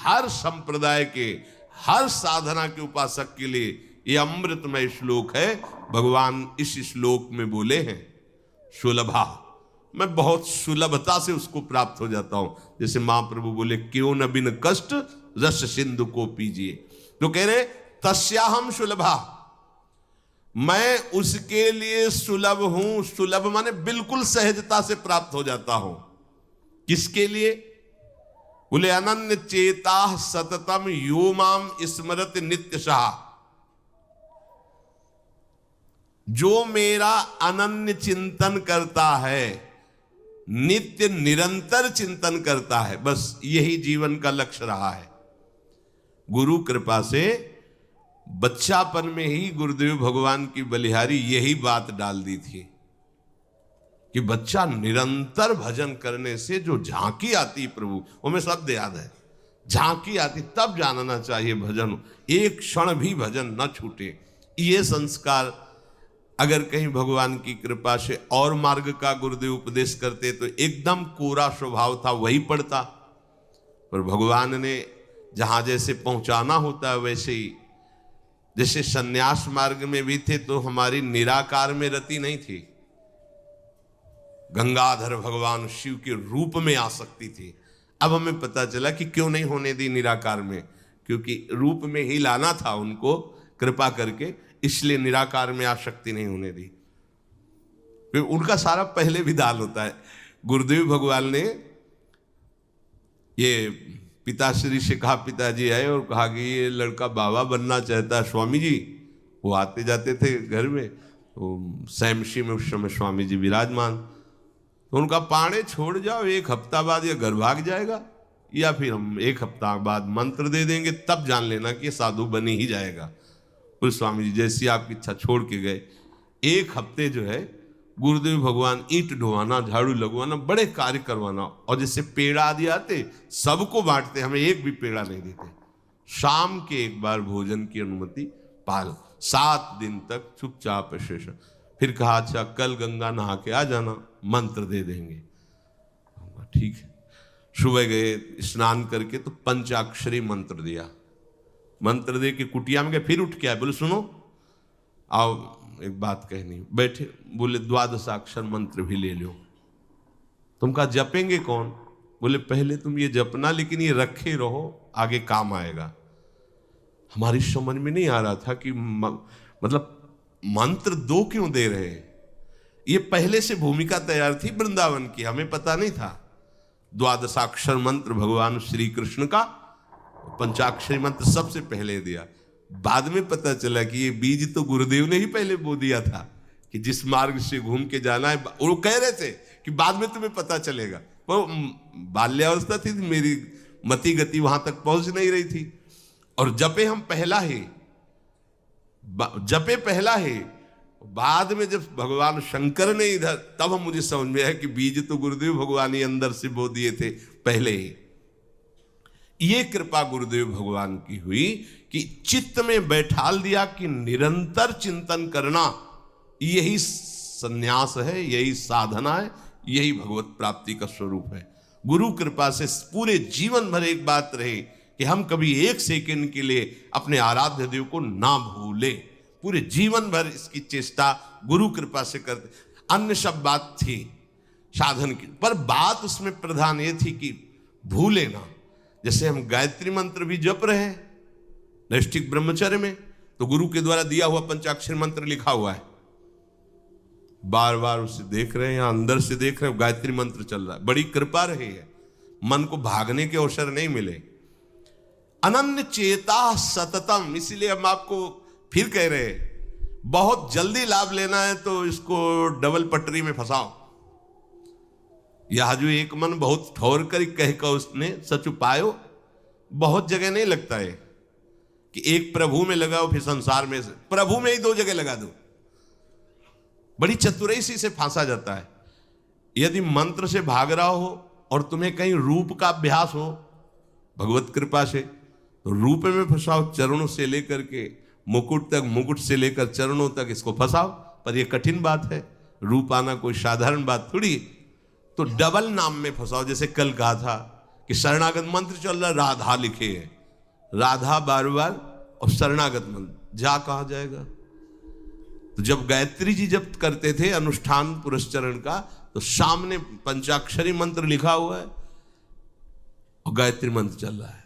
हर संप्रदाय के, हर साधना के उपासक के लिए ये अमृतमय श्लोक है। भगवान इस श्लोक में बोले हैं सुलभा, मैं बहुत सुलभता से उसको प्राप्त हो जाता हूं। जैसे महाप्रभु बोले क्यों न बिन कष्ट रस सिंधु को पीजिए, तो कह रहे तस्याहम सुलभा, मैं उसके लिए सुलभ हूं। सुलभ माने बिल्कुल सहजता से प्राप्त हो जाता हूं। किसके लिए? बोले अनन्य चेता सततम यो माम स्मरत नित्य शाह, जो मेरा अनन्य चिंतन करता है, नित्य निरंतर चिंतन करता है, बस यही जीवन का लक्ष्य रहा है। गुरु कृपा से बच्चापन में ही गुरुदेव भगवान की बलिहारी यही बात डाल दी थी कि बच्चा निरंतर भजन करने से जो झांकी आती प्रभु, वो हमें शब्द याद है, झांकी आती तब जानना चाहिए भजन, एक क्षण भी भजन न छूटे। ये संस्कार अगर कहीं भगवान की कृपा से और मार्ग का गुरुदेव उपदेश करते तो एकदम कोरा स्वभाव था वही पड़ता, पर भगवान ने जहां जैसे पहुंचाना होता है वैसे ही, जैसे सन्यास मार्ग में भी थे तो हमारी निराकार में रति नहीं थी, गंगाधर भगवान शिव के रूप में आ सकती थी। अब हमें पता चला कि क्यों नहीं होने दी निराकार में, क्योंकि रूप में ही लाना था उनको कृपा करके, इसलिए निराकार में आसक्ति नहीं होने दी। फिर उनका सारा पहले विधान होता है। गुरुदेव भगवान ने ये पिताश्री से कहा, पिताजी आए और कहा कि ये लड़का बाबा बनना चाहता है स्वामी जी। वो आते जाते थे घर में, तो सैमशी में उस समय स्वामी जी विराजमान, तो उनका पाणे छोड़ जाओ, एक हफ्ता बाद ये घर भाग जाएगा, या फिर हम एक हफ्ता बाद मंत्र दे देंगे, तब जान लेना कि साधु बन ही जाएगा। फिर स्वामी जी जैसी आपकी इच्छा छोड़ के गए। एक हफ्ते जो है गुरुदेव भगवान ईंट ढोवाना, झाड़ू लगवाना, बड़े कार्य करवाना, और जैसे पेड़ा आदि आते सबको बांटते, हमें एक भी पेड़ा नहीं देते। शाम के एक बार भोजन की अनुमति पाल, 7 दिन तक चुपचाप शेष। फिर कहा अच्छा कल गंगा नहा के आ जाना, मंत्र दे देंगे। ठीक है, सुबह गए स्नान करके तो पंचाक्षरी मंत्र दिया, मंत्र दे के कुटिया में गए, फिर उठ के आए, बोले सुनो आओ एक बात कहनी। बैठे, बोले 12 मंत्र भी ले लो। तुम कहा जपेंगे कौन? बोले पहले तुम ये जपना, लेकिन ये रखे रहो, आगे काम आएगा। हमारी समझ में नहीं आ रहा था कि मतलब मंत्र 2 क्यों दे रहे हैं। ये पहले से भूमिका तैयार थी वृंदावन की, हमें पता नहीं था। 12 मंत्र भगवान श्री कृष्ण का, पंचाक्षरी मंत्र सबसे पहले दिया। बाद में पता चला कि ये बीज तो गुरुदेव ने ही पहले बो दिया था कि जिस मार्ग से घूम के जाना है। वो कह रहे थे कि बाद में तुम्हें पता चलेगा, वो बाल्यावस्था थी, मेरी मति गति वहां तक पहुंच नहीं रही थी। और जपे हम पहला ही, जपे पहला ही, बाद में जब भगवान शंकर ने इधर, तब हम मुझे समझ में आया कि बीज तो गुरुदेव भगवान ही अंदर से बो दिए थे पहले ही। ये कृपा गुरुदेव भगवान की हुई कि चित्त में बैठाल दिया कि निरंतर चिंतन करना यही संन्यास है, यही साधना है, यही भगवत प्राप्ति का स्वरूप है। गुरु कृपा से पूरे जीवन भर एक बात रहे कि हम कभी 1 सेकंड के लिए अपने आराध्य देव को ना भूले। पूरे जीवन भर इसकी चेष्टा गुरु कृपा से करते। अन्य सब बात थी साधन की, पर बात उसमें प्रधान ये थी कि भूले ना। जैसे हम गायत्री मंत्र भी जप रहे हैं नैष्ठिक ब्रह्मचर्य में, तो गुरु के द्वारा दिया हुआ पंचाक्षर मंत्र लिखा हुआ है, बार बार उसे देख रहे हैं, या अंदर से देख रहे हैं, गायत्री मंत्र चल रहा है। बड़ी कृपा रही है, मन को भागने के अवसर नहीं मिले। अनन्य चेता सततम, इसीलिए हम आपको फिर कह रहे हैं, बहुत जल्दी लाभ लेना है तो इसको डबल पटरी में फंसाओ। यह जो एक मन बहुत ठोर कर कह कर उसने सच उपायो, बहुत जगह नहीं लगता है कि एक प्रभु में लगाओ फिर संसार में, प्रभु में ही 2 जगह लगा दो। बड़ी चतुराई से फांसा जाता है। यदि मंत्र से भाग रहा हो और तुम्हें कहीं रूप का अभ्यास हो भगवत कृपा से, तो रूप में फंसाओ, चरणों से लेकर के मुकुट तक, मुकुट से लेकर चरणों तक इसको फंसाओ। पर यह कठिन बात है, रूप आना कोई साधारण बात थोड़ी। तो डबल नाम में फंसाओ। जैसे कल कहा था कि शरणागत मंत्र चल रहा, राधा लिखे है, राधा बार बार, और शरणागत मंत्र जा कहा जाएगा। तो जब गायत्री जी जब करते थे अनुष्ठान पुरस्चरण का, तो सामने पंचाक्षरी मंत्र लिखा हुआ है और गायत्री मंत्र चल रहा है।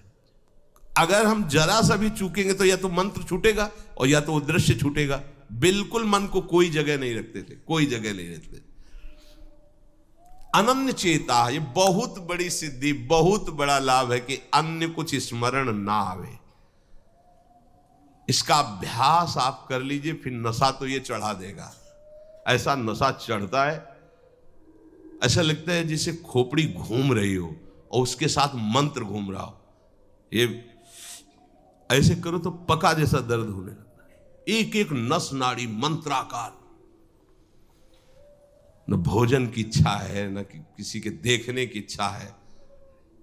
अगर हम जरा सा भी चूकेंगे तो या तो मंत्र छूटेगा और या तो वो दृश्य छूटेगा। बिल्कुल मन को कोई जगह नहीं रखते थे, कोई जगह नहीं रखते। अनन्य चेता, ये बहुत बड़ी सिद्धि, बहुत बड़ा लाभ है कि अन्य कुछ स्मरण ना आवे। इसका अभ्यास आप कर लीजिए, फिर नशा तो ये चढ़ा देगा। ऐसा नशा चढ़ता है, ऐसा लगता है जैसे खोपड़ी घूम रही हो और उसके साथ मंत्र घूम रहा हो। ये ऐसे करो तो पका जैसा दर्द होने लगता है। एक एक नस नाड़ी मंत्राकार। न भोजन की इच्छा है, न किसी के देखने की इच्छा है,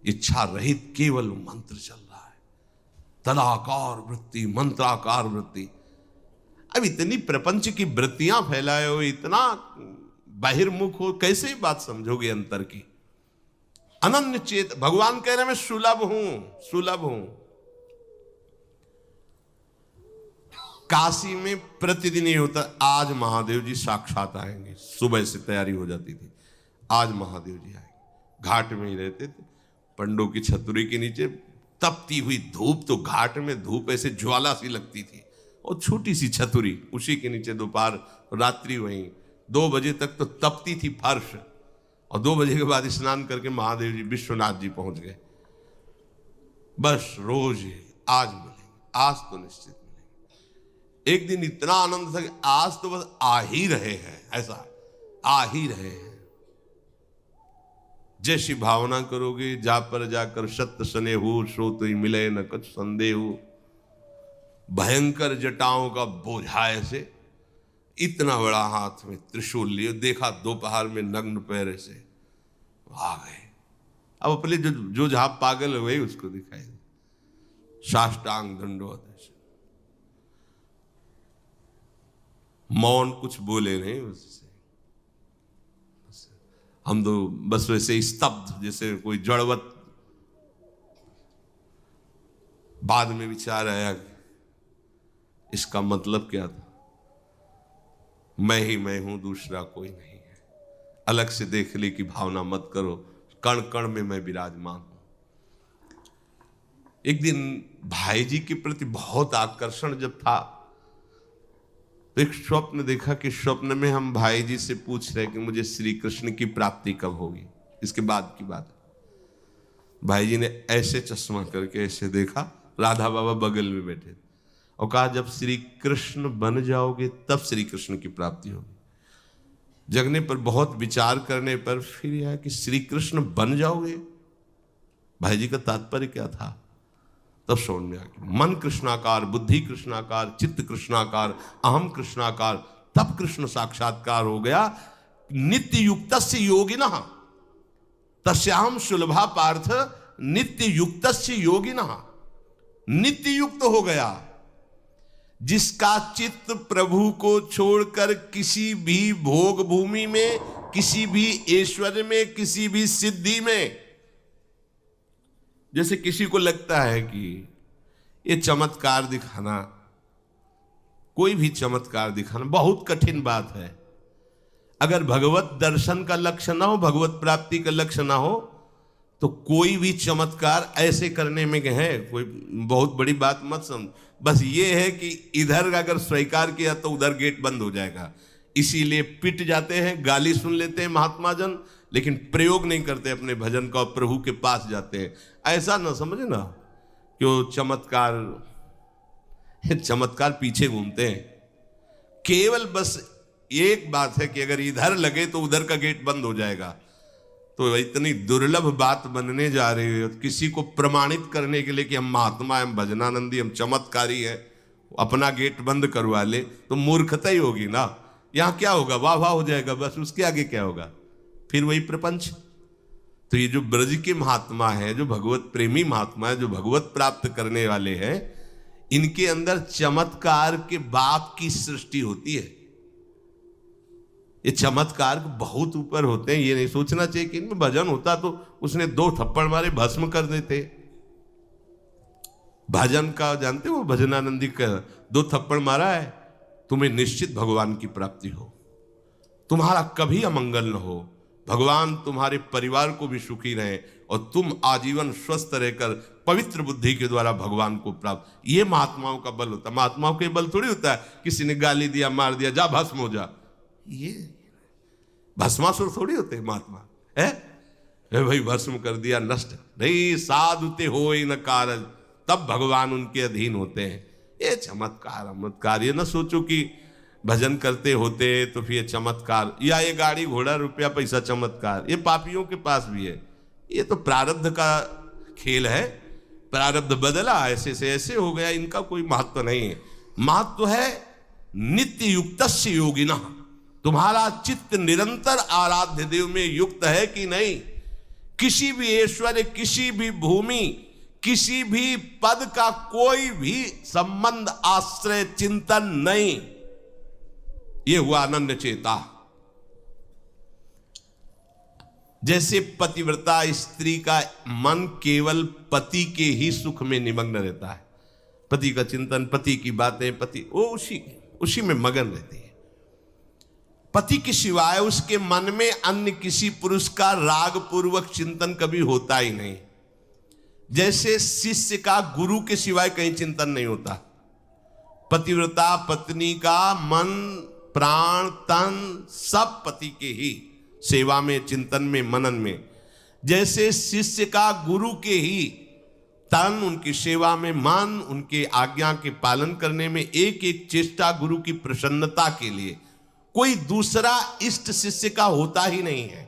इच्छा रहित केवल मंत्र चल रहा है। तदाकार वृत्ति, मंत्राकार वृत्ति। अब इतनी प्रपंच की वृत्तियां फैलाए हो, इतना बहिर्मुख हो, कैसे ही बात समझोगे अंतर की। अनन्य चेत, भगवान कह रहे मैं सुलभ हूं, सुलभ हूं। काशी में प्रतिदिन ये होता, आज महादेव जी साक्षात आएंगे, सुबह से तैयारी हो जाती थी, आज महादेव जी आएंगे। घाट में ही रहते थे, पंडों की छतरी के नीचे तपती हुई धूप, तो घाट में धूप ऐसे ज्वाला सी लगती थी, और छोटी सी छतरी, उसी के नीचे दोपहर रात्रि वहीं 2 बजे तक तो तपती थी फर्श, और 2 बजे के बाद स्नान करके महादेव जी विश्वनाथ जी पहुंच गए। बस रोज आज मिलेंगे, आज तो निश्चित मिलेंगे। एक दिन इतना आनंद था कि आज तो बस आ ही रहे हैं, ऐसा आ ही रहे हैं। जैसी भावना करोगे, जा पर जाकर सत्य सने हो, सो तो ही मिले न कुछ संदेह हो। भयंकर जटाओं का बोझा ऐसे, इतना बड़ा हाथ में त्रिशूल लिए, देखा दोपहर में नग्न पैर से आ गए। अब अपने जो जहां पागल हुए उसको दिखाई, साष्टांग दंडवत, मौन, कुछ बोले नहीं उससे। हम तो बस वैसे स्तब्ध, जैसे कोई जड़वत। बाद में विचार आया इसका मतलब क्या था। मैं ही मैं हूं, दूसरा कोई नहीं है। अलग से देख ली की भावना मत करो, कण कण में मैं विराजमान हूं। एक दिन भाई जी के प्रति बहुत आकर्षण जब था, तो एक स्वप्न देखा कि स्वप्न में हम भाई जी से पूछ रहे कि मुझे श्री कृष्ण की प्राप्ति कब होगी। इसके बाद की बात, भाई जी ने ऐसे चश्मा करके ऐसे देखा, राधा बाबा बगल में बैठे, और कहा जब श्री कृष्ण बन जाओगे तब श्री कृष्ण की प्राप्ति होगी। जगने पर, बहुत विचार करने पर फिर यह कि श्री कृष्ण बन जाओगे, भाई जी का तात्पर्य क्या था। तब समझ में आ गया, मन कृष्णाकार, बुद्धि कृष्णाकार, चित्त कृष्णाकार, अहम कृष्णाकार, तब कृष्ण साक्षात्कार हो गया। नित्य युक्तस्य योगिनः तस्याहं सुलभा पार्थ नित्य युक्तस्य योगिनः। नित्य युक्त हो गया जिसका चित्त प्रभु को छोड़कर किसी भी भोग भूमि में, किसी भी ऐश्वर्य में, किसी भी सिद्धि में। जैसे किसी को लगता है कि ये चमत्कार दिखाना, कोई भी चमत्कार दिखाना बहुत कठिन बात है। अगर भगवत दर्शन का लक्ष्य ना हो, भगवत प्राप्ति का लक्ष्य ना हो, तो कोई भी चमत्कार ऐसे करने में है कोई बहुत बड़ी बात मत समझ। बस ये है कि इधर अगर स्वीकार किया तो उधर गेट बंद हो जाएगा, इसीलिए पिट जाते हैं, गाली सुन लेते हैं महात्मा जन, लेकिन प्रयोग नहीं करते अपने भजन का, प्रभु के पास जाते हैं। ऐसा ना समझे ना क्यों चमत्कार पीछे घूमते हैं। केवल बस एक बात है कि अगर इधर लगे तो उधर का गेट बंद हो जाएगा। तो इतनी दुर्लभ बात बनने जा रही है, किसी को प्रमाणित करने के लिए कि हम महात्मा, हम भजनानंदी, हम चमत्कारी है, अपना गेट बंद करवा ले तो मूर्खता ही होगी ना। यहाँ क्या होगा, वाह वाह हो जाएगा, बस उसके आगे क्या होगा, फिर वही प्रपंच। तो ये जो ब्रज के महात्मा है, जो भगवत प्रेमी महात्मा है, जो भगवत प्राप्त करने वाले हैं, इनके अंदर चमत्कार के बाप की सृष्टि होती है। ये चमत्कार बहुत ऊपर होते हैं। ये नहीं सोचना चाहिए कि इनमें भजन होता तो उसने 2 थप्पड़ मारे भस्म कर देते। भजन का जानते हो, भजनानंदी का 2 थप्पड़ मारा है, तुम्हें निश्चित भगवान की प्राप्ति हो, तुम्हारा कभी अमंगल न हो, भगवान तुम्हारे परिवार को भी सुखी रहे और तुम आजीवन स्वस्थ रहकर पवित्र बुद्धि के द्वारा भगवान को प्राप्त। ये महात्माओं का बल होता है। महात्माओं के बल थोड़ी होता है किसी ने गाली दिया, मार दिया, जा भस्म हो जा। ये भस्मासुर थोड़ी होते महात्मा है भाई, भस्म कर दिया, नष्ट नहीं। साधुते हो न कारज, तब भगवान उनके अधीन होते हैं। ये चमत्कार ये न सोचो कि भजन करते होते तो फिर चमत्कार, या ये गाड़ी घोड़ा रुपया पैसा चमत्कार, ये पापियों के पास भी है। ये तो प्रारब्ध का खेल है, प्रारब्ध बदला, ऐसे से ऐसे हो गया, इनका कोई महत्व नहीं है। महत्व है नित्य युक्तस्य योगिनः, तुम्हारा चित्त निरंतर आराध्य देव में युक्त है कि नहीं। किसी भी ऐश्वर्य, किसी भी भूमि, किसी भी पद का कोई भी संबंध, आश्रय, चिंतन नहीं। ये हुआ अनन्य चेता। जैसे पतिव्रता स्त्री का मन केवल पति के ही सुख में निमग्न रहता है, पति का चिंतन, पति की बातें, पति वो उसी में मगन रहती है। पति के सिवाय उसके मन में अन्य किसी पुरुष का राग पूर्वक चिंतन कभी होता ही नहीं। जैसे शिष्य का गुरु के सिवाय कहीं चिंतन नहीं होता। पतिव्रता पत्नी का मन, प्राण, तन सब पति के ही सेवा में, चिंतन में, मनन में। जैसे शिष्य का गुरु के ही तन, उनकी सेवा में मन, उनके आज्ञा के पालन करने में एक एक चेष्टा गुरु की प्रसन्नता के लिए, कोई दूसरा इष्ट शिष्य का होता ही नहीं है।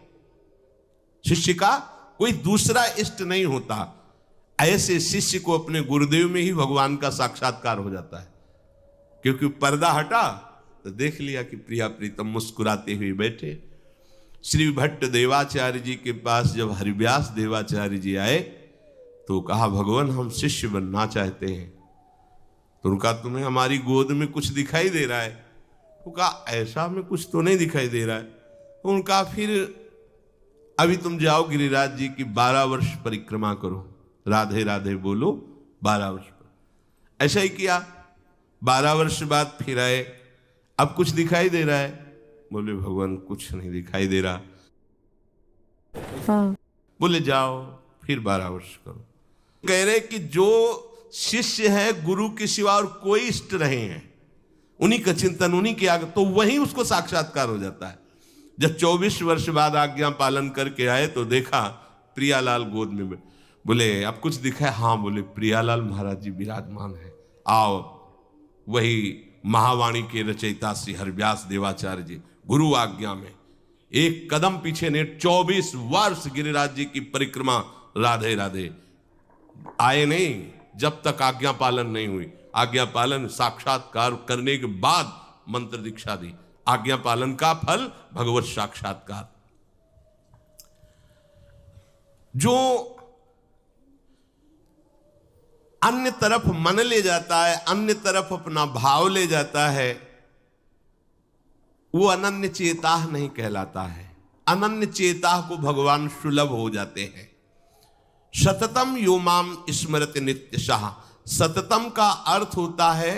शिष्य का कोई दूसरा इष्ट नहीं होता। ऐसे शिष्य को अपने गुरुदेव में ही भगवान का साक्षात्कार हो जाता है, क्योंकि पर्दा हटा तो देख लिया कि प्रिया प्रीतम मुस्कुराते हुए बैठे। श्री भट्ट देवाचार्य जी के पास जब हरिव्यास देवाचार्य जी आए तो कहा, भगवान हम शिष्य बनना चाहते हैं। तो उनका, तुम्हें हमारी गोद में कुछ दिखाई दे रहा है? तो कहा, ऐसा में कुछ तो नहीं दिखाई दे रहा है। तो उनका, फिर अभी तुम जाओ गिरिराज जी की 12 वर्ष परिक्रमा करो, राधे राधे बोलो 12 वर्ष पर। ऐसा ही किया। 12 वर्ष बाद फिर आए, अब कुछ दिखाई दे रहा है? बोले भगवान कुछ नहीं दिखाई दे रहा। बोले जाओ फिर 12 वर्ष करो। कह रहे कि जो शिष्य है गुरु के सिवा और कोई इष्ट नहीं है, उन्हीं का चिंतन, उन्हीं के आगे, तो वहीं उसको साक्षात्कार हो जाता है। जब 24 वर्ष बाद आज्ञा पालन करके आए तो देखा प्रियालाल गोद में। बोले अब कुछ दिखा है? हाँ। बोले प्रियालाल महाराज जी विराजमान है, आओ। वही महावाणी के रचयिता श्री हरिव्यास देवाचार्य जी गुरु आज्ञा में एक कदम पीछे ने 24 वर्ष गिरिराज जी की परिक्रमा राधे राधे आए नहीं, जब तक आज्ञा पालन नहीं हुई। आज्ञा पालन साक्षात्कार करने के बाद मंत्र दीक्षा दी। आज्ञा पालन का फल भगवत साक्षात्कार। जो अन्य तरफ मन ले जाता है, अन्य तरफ अपना भाव ले जाता है, वो अनन्य चेता नहीं कहलाता है। अनन्य चेता को भगवान सुलभ हो जाते हैं। सततम यो माम स्मरति नित्यशः। सततम का अर्थ होता है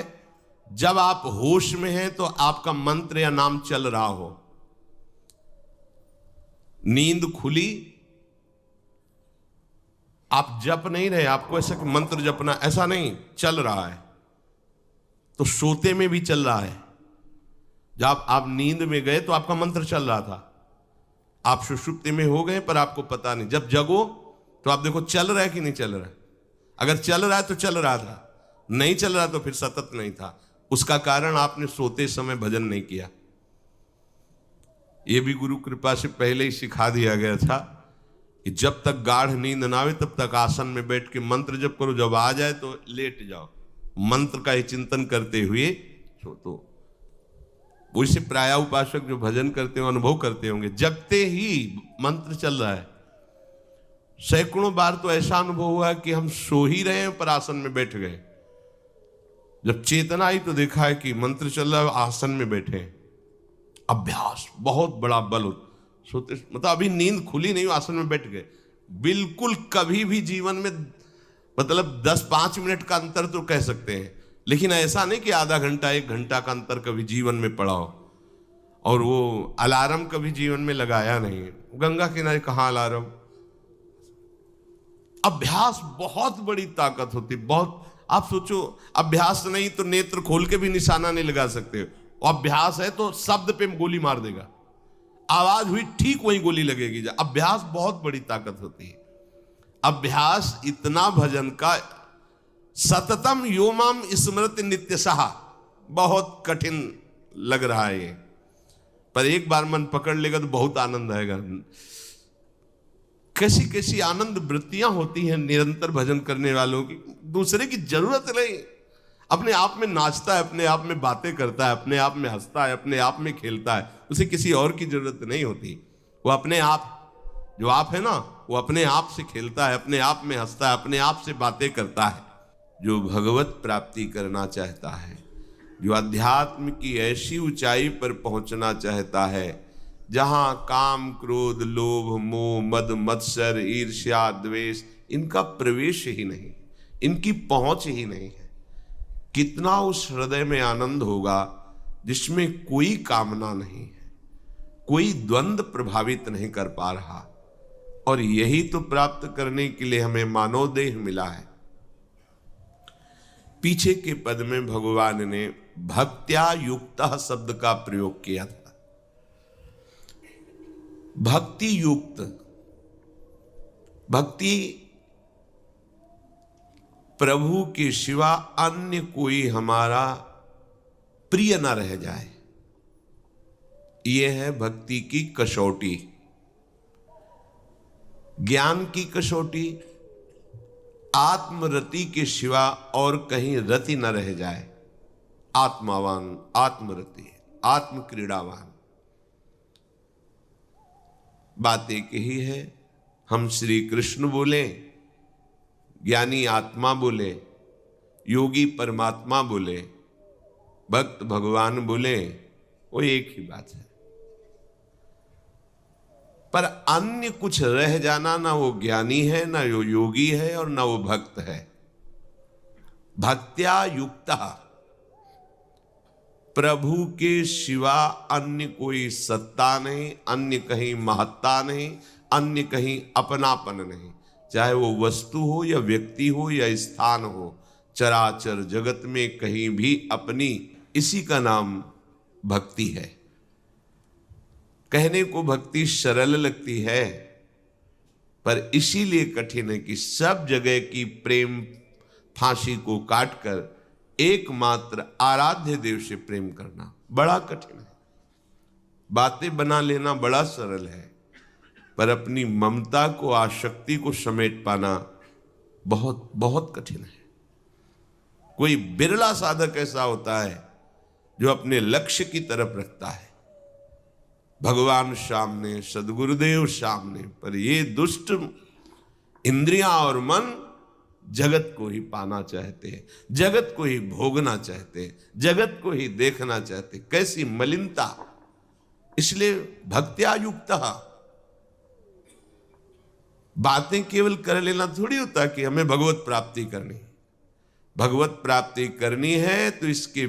जब आप होश में हैं तो आपका मंत्र या नाम चल रहा हो। नींद खुली, आप जप नहीं रहे, आपको ऐसा कि मंत्र जपना, ऐसा नहीं, चल रहा है। तो सोते में भी चल रहा है। जब आप नींद में गए तो आपका मंत्र चल रहा था, आप सुषुप्ति में हो गए पर आपको पता नहीं। जब जगो तो आप देखो चल रहा है कि नहीं चल रहा है। अगर चल रहा है तो चल रहा था, नहीं चल रहा तो फिर सतत नहीं था। उसका कारण आपने सोते समय भजन नहीं किया। यह भी गुरु कृपा से पहले ही सिखा दिया गया था कि जब तक गाढ़ नींद ना आवे तब तक आसन में बैठ के मंत्र जप करो, जब आ जाए तो लेट जाओ, मंत्र का ही चिंतन करते हुए सो। तो वैसे प्राय उपासक जो भजन करते हो अनुभव करते होंगे, जगते ही मंत्र चल रहा है। सैकड़ों बार तो ऐसा अनुभव हुआ कि हम सो ही रहे हैं पर आसन में बैठ गए। जब चेतना आई तो देखा है कि मंत्र चल रहा है, आसन में बैठे हैं। अभ्यास बहुत बड़ा बल होता। सोते मतलब अभी नींद खुली नहीं, आसन में बैठ गए, बिल्कुल कभी भी जीवन में मतलब 10-5 मिनट का अंतर तो कह सकते हैं, लेकिन ऐसा नहीं कि आधा घंटा 1 घंटा का अंतर कभी जीवन में पड़ा हो। और वो अलार्म कभी जीवन में लगाया नहीं, गंगा किनारे कहाँ अलार्म। अभ्यास बहुत बड़ी ताकत होती, बहुत। आप सोचो, अभ्यास नहीं तो नेत्र खोल के भी निशाना नहीं लगा सकते, अभ्यास है तो शब्द पे गोली मार देगा, आवाज हुई ठीक वही गोली लगेगी। अभ्यास बहुत बड़ी ताकत होती है। अभ्यास इतना भजन का सततम योमम स्मृति नित्यशः, बहुत कठिन लग रहा है ये, पर एक बार मन पकड़ लेगा तो बहुत आनंद आएगा। कैसी कैसी आनंद वृत्तियां होती हैं निरंतर भजन करने वालों की, दूसरे की जरूरत नहीं, अपने आप में नाचता है, अपने आप में बातें करता है, अपने आप में हंसता है, अपने आप में खेलता है, उसे किसी और की जरूरत नहीं होती। वो अपने आप, जो आप है ना, वो अपने आप से खेलता है, अपने आप में हंसता है, अपने आप से बातें करता है। जो भगवत प्राप्ति करना चाहता है, जो अध्यात्म की ऐसी ऊंचाई पर पहुंचना चाहता है जहां काम क्रोध लोभ मोह मद मत्सर ईर्ष्या द्वेष इनका प्रवेश ही नहीं, इनकी पहुंच ही नहीं है, कितना उस हृदय में आनंद होगा जिसमें कोई कामना नहीं है, कोई द्वंद्व प्रभावित नहीं कर पा रहा। और यही तो प्राप्त करने के लिए हमें मानव देह मिला है। पीछे के पद में भगवान ने भक्त्या युक्तः शब्द का प्रयोग किया था। भक्ति युक्त, भक्ति प्रभु के सिवा अन्य कोई हमारा प्रिय न रह जाए, यह है भक्ति की कसौटी। ज्ञान की कसौटी, आत्मरति के सिवा और कहीं रति न रह जाए। आत्मावान, आत्मरति, आत्म क्रीड़ावान, बात एक ही है। हम श्री कृष्ण बोले, ज्ञानी आत्मा बोले, योगी परमात्मा बोले, भक्त भगवान बोले, वो एक ही बात है। पर अन्य कुछ रह जाना, ना वो ज्ञानी है, ना वो योगी है, और ना वो भक्त है। भक्त्या युक्तः, प्रभु के सिवा अन्य कोई सत्ता नहीं, अन्य कहीं महत्ता नहीं, अन्य कहीं अपनापन नहीं, चाहे वो वस्तु हो या व्यक्ति हो या स्थान हो, चराचर जगत में कहीं भी अपनी, इसी का नाम भक्ति है। कहने को भक्ति सरल लगती है, पर इसीलिए कठिन है कि सब जगह की प्रेम फांसी को काटकर एकमात्र आराध्य देव से प्रेम करना बड़ा कठिन है। बातें बना लेना बड़ा सरल है, पर अपनी ममता को, आसक्ति को समेट पाना बहुत बहुत कठिन है। कोई बिरला साधक ऐसा होता है जो अपने लक्ष्य की तरफ रखता है, भगवान सामने, सदगुरुदेव सामने, पर ये दुष्ट इंद्रियां और मन जगत को ही पाना चाहते हैं, जगत को ही भोगना चाहते हैं, जगत को ही देखना चाहते हैं। कैसी मलिनता! इसलिए भक्त्या युक्तः, बातें केवल कर लेना थोड़ी होता कि हमें भगवत प्राप्ति करनी। भगवत प्राप्ति करनी है तो इसके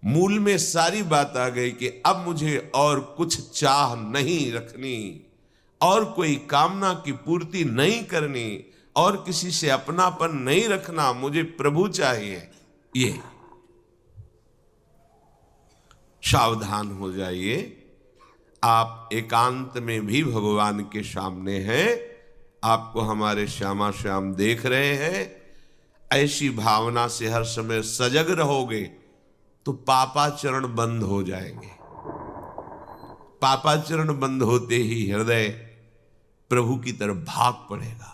मूल में सारी बात आ गई कि अब मुझे और कुछ चाह नहीं रखनी, और कोई कामना की पूर्ति नहीं करनी, और किसी से अपनापन नहीं रखना, मुझे प्रभु चाहिए। ये सावधान हो जाइए, आप एकांत में भी भगवान के सामने हैं, आपको हमारे श्यामा श्याम देख रहे हैं। ऐसी भावना से हर समय सजग रहोगे तो पापाचरण बंद हो जाएंगे। पापाचरण बंद होते ही हृदय प्रभु की तरफ भाग पड़ेगा।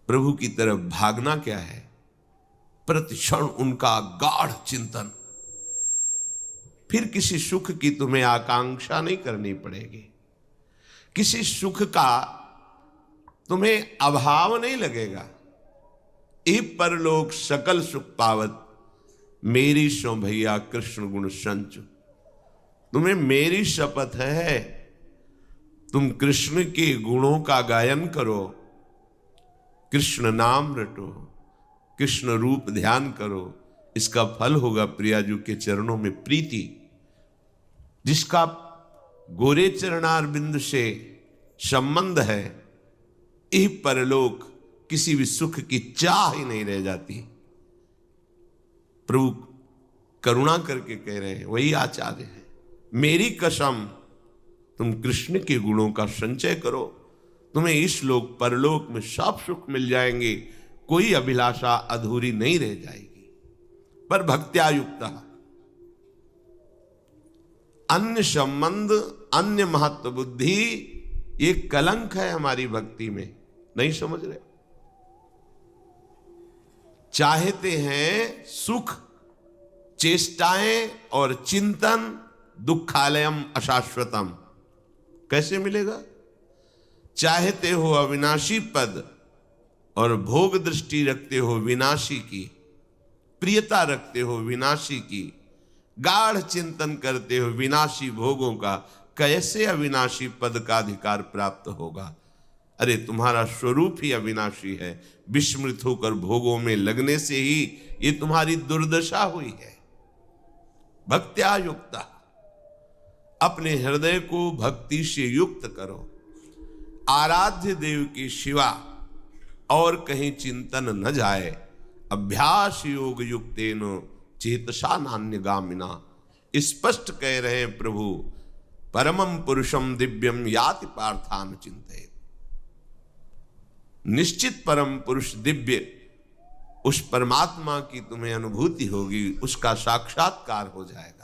प्रभु की तरफ भागना क्या है? प्रतिक्षण उनका गाढ़ चिंतन। फिर किसी सुख की तुम्हें आकांक्षा नहीं करनी पड़ेगी, किसी सुख का तुम्हें अभाव नहीं लगेगा। ए परलोक सकल सुख पावत, मेरी सो भैया कृष्ण गुण संच। तुम्हें मेरी शपथ है, तुम कृष्ण के गुणों का गायन करो, कृष्ण नाम रटो, कृष्ण रूप ध्यान करो। इसका फल होगा प्रियाजू के चरणों में प्रीति। जिसका गोरे चरणार बिंद से संबंध है, इह परलोक किसी भी सुख की चाह ही नहीं रह जाती। प्रभु करुणा करके कह रहे हैं, वही आचार्य है। मेरी कसम, तुम कृष्ण के गुणों का संचय करो, तुम्हें इस लोक परलोक में सब सुख मिल जाएंगे, कोई अभिलाषा अधूरी नहीं रह जाएगी। पर भक्त्या युक्त, अन्य संबंध, अन्य महत्व बुद्धि, ये कलंक है हमारी भक्ति में। नहीं समझ रहे? चाहते हैं सुख, चेष्टाएं और चिंतन, दुखालयम अशाश्वतम। कैसे मिलेगा? चाहते हो अविनाशी पद और भोग दृष्टि रखते हो विनाशी की, प्रियता रखते हो विनाशी की, गाढ़ चिंतन करते हो विनाशी भोगों का, कैसे अविनाशी पद का अधिकार प्राप्त होगा? अरे तुम्हारा स्वरूप ही अविनाशी है। विस्मृत होकर भोगों में लगने से ही ये तुम्हारी दुर्दशा हुई है। भक्त्या युक्त, अपने हृदय को भक्ति से युक्त करो। आराध्य देव की शिवा और कहीं चिंतन न जाए। अभ्यास योग युक्तेनो चेतसा नान्यगामिना। स्पष्ट कह रहे हैं प्रभु, परमं पुरुषम दिव्यम याति पार्थान चिंतयेत्। निश्चित परम पुरुष दिव्य, उस परमात्मा की तुम्हें अनुभूति होगी, उसका साक्षात्कार हो जाएगा।